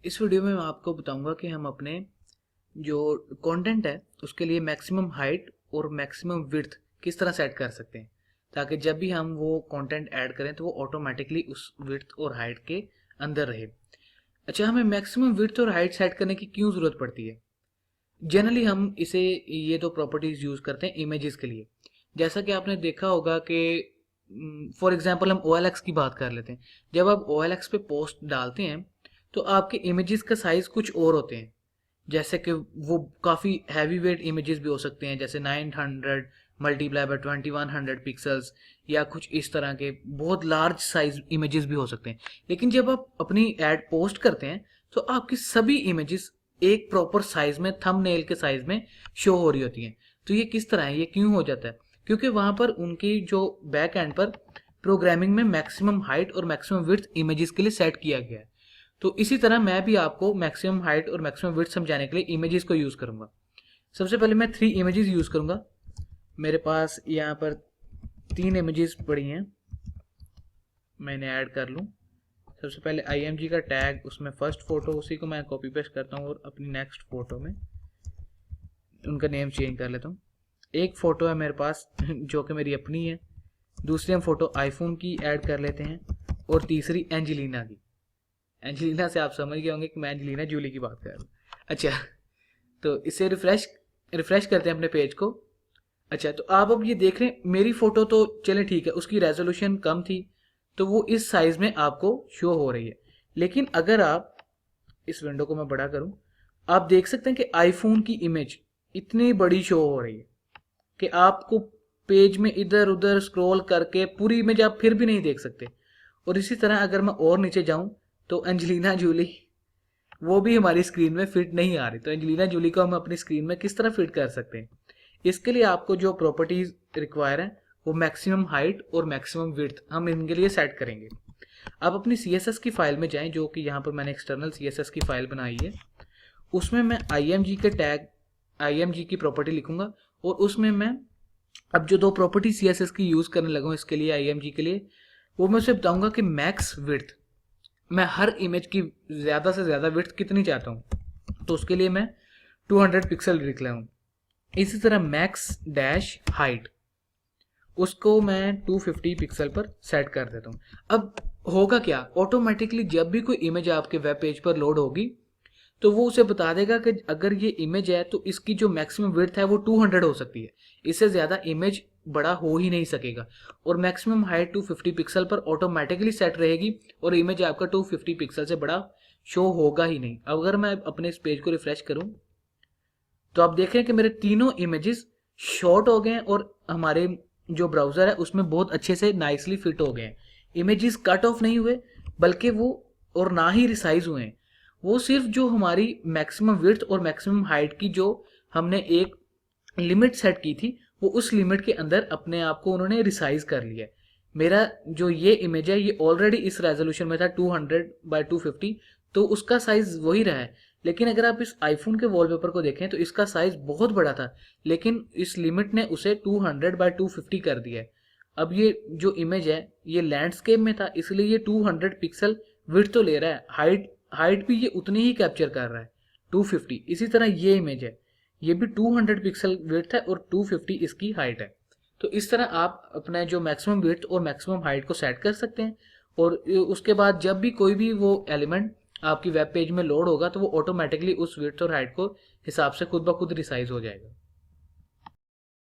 इस वीडियो में मैं आपको बताऊंगा कि हम अपने जो कंटेंट है उसके लिए मैक्सिमम हाइट और मैक्सिमम विड्थ किस तरह सेट कर सकते हैं ताकि जब भी हम वो कंटेंट ऐड करें तो वो ऑटोमेटिकली उस विड्थ और हाइट के अंदर रहे। अच्छा, हमें मैक्सिमम विड्थ और हाइट सेट करने की क्यों ज़रूरत पड़ती है? जनरली हम इसे ये दो प्रॉपर्टीज़ यूज़ करते हैं इमेजेस के लिए। जैसा कि आपने देखा होगा कि फॉर एग्जांपल हम OLX की बात कर लेते हैं। जब आप OLX पे पोस्ट डालते हैं तो आपके इमेजेस का साइज़ कुछ और होते हैं। जैसे कि वो काफ़ी हैवी वेट इमेजेस भी हो सकते हैं, जैसे 900 मल्टीप्लाई बाय 2100 पिक्सल्स या कुछ इस तरह के बहुत लार्ज साइज इमेजेस भी हो सकते हैं। लेकिन जब आप अपनी एड पोस्ट करते हैं तो आपकी सभी इमेजेस एक प्रॉपर साइज में, थंबनेल के साइज में शो हो रही होती हैं। तो ये किस तरह है, ये क्यों हो जाता है? क्योंकि वहां पर उनकी जो बैक एंड पर प्रोग्रामिंग में मैक्सिमम हाइट और मैक्सिमम विड्थ इमेजेस के लिए सेट किया गया है। तो इसी तरह मैं भी आपको मैक्सिमम हाइट और मैक्सिमम विड्थ समझाने के लिए इमेजेस को यूज़ करूंगा। सबसे पहले मैं 3 इमेजेस यूज़ करूंगा। मेरे पास यहाँ पर 3 इमेजेस पड़ी हैं, मैंने ऐड कर लूँ। सबसे पहले IMG का टैग, उसमें फर्स्ट फोटो, उसी को मैं कॉपी पेस्ट करता हूँ और अपनी नेक्स्ट फोटो में उनका नेम चेंज कर लेता हूँ। एक फ़ोटो है मेरे पास जो कि मेरी अपनी है, दूसरी हम फोटो आईफोन की ऐड कर लेते हैं और तीसरी एंजेलिना की। एंजेलिना से आप समझ गए होंगे कि मैं एंजेलिना जूली की बात कर रहा हूँ। अच्छा, तो इसे रिफ्रेश करते हैं अपने पेज को। अच्छा, तो आप अब ये देख रहे हैं मेरी फ़ोटो तो चले ठीक है, उसकी रेजोल्यूशन कम थी तो वो इस साइज़ में आपको शो हो रही है। लेकिन अगर आप इस विंडो को मैं बड़ा करूं, आप देख सकते हैं कि आईफोन की इमेज इतनी बड़ी शो हो रही है कि आपको पेज में इधर उधर स्क्रॉल करके पूरी इमेज आप फिर भी नहीं देख सकते। और इसी तरह अगर मैं और नीचे जाऊं तो एंजेलिना जूली वो भी हमारी स्क्रीन में फिट नहीं आ रही। तो एंजेलिना जूली को हम अपनी स्क्रीन में किस तरह फिट कर सकते हैं? इसके लिए आपको जो प्रॉपर्टीज रिक्वायर है वो मैक्सिमम हाइट और मैक्सिमम विड्थ हम इनके लिए सेट करेंगे। आप अपनी CSS की फाइल में जाएं, जो कि यहाँ पर मैंने एक्सटर्नल CSS की फाइल बनाई है। उसमें मैं IMG के टैग, IMG की प्रॉपर्टी लिखूंगा और उसमें मैं अब जो दो प्रॉपर्टी CSS की यूज़ करने लगा हूँ इसके लिए, IMG के लिए, वो मैं उसे बताऊंगा कि मैक्स विड्थ, मैं हर इमेज की ज़्यादा से ज़्यादा विड्थ कितनी चाहता हूँ, तो उसके लिए मैं 200 पिक्सल लिख रहा हूँ। इसी तरह मैक्स डैश हाइट, उसको मैं 250 पिक्सल पर सेट कर देता हूँ। अब होगा क्या, ऑटोमेटिकली जब भी कोई इमेज आपके वेब पेज पर लोड होगी तो वो उसे बता देगा कि अगर ये इमेज है तो इसकी जो मैक्सिमम विड्थ है वो 200 हो सकती है, इससे ज़्यादा इमेज बड़ा हो ही नहीं सकेगा। और मैक्सिमम हाइट 250 पिक्सल पर ऑटोमेटिकली सेट रहेगी और इमेज आपका 250 पिक्सल से बड़ा शो होगा ही नहीं। अगर मैं अपने इस पेज को रिफ्रेश करूं तो आप देख रहे हैं कि मेरे तीनों इमेजेस शॉर्ट हो गए हैं और हमारे जो ब्राउज़र है उसमें बहुत अच्छे से नाइसली फिट हो गए हैं। इमेजेस कट ऑफ नहीं हुए बल्कि वो, और ना ही रिसाइज हुए हैं, वो सिर्फ जो हमारी मैक्सिमम विड्थ और मैक्सिमम हाइट की जो हमने एक लिमिट सेट की थी वो उस लिमिट के अंदर अपने आप को उन्होंने रिसाइज कर लिया है। मेरा जो ये इमेज है ये ऑलरेडी इस रेजोल्यूशन में था 200 बाय 250, तो उसका साइज वही रहा है। लेकिन अगर आप इस आईफोन के वॉलपेपर को देखें तो इसका साइज बहुत बड़ा था, लेकिन इस लिमिट ने उसे 200 बाय 250 कर दिया है। अब ये जो इमेज है ये लैंडस्केप में था, इसलिए ये 200 पिक्सल विड्थ तो ले रहा है, हाइट भी ये उतनी ही कैप्चर कर रहा है 250। इसी तरह ये इमेज है, ये भी 200 पिक्सल विड्थ है और 250 इसकी हाइट है। तो इस तरह आप अपना जो मैक्सिमम विड्थ और मैक्सिमम हाइट को सेट कर सकते हैं और उसके बाद जब भी कोई भी वो एलिमेंट आपकी वेब पेज में लोड होगा तो वो ऑटोमेटिकली उस विड्थ और हाइट को हिसाब से खुद ब खुद रिसाइज हो जाएगा।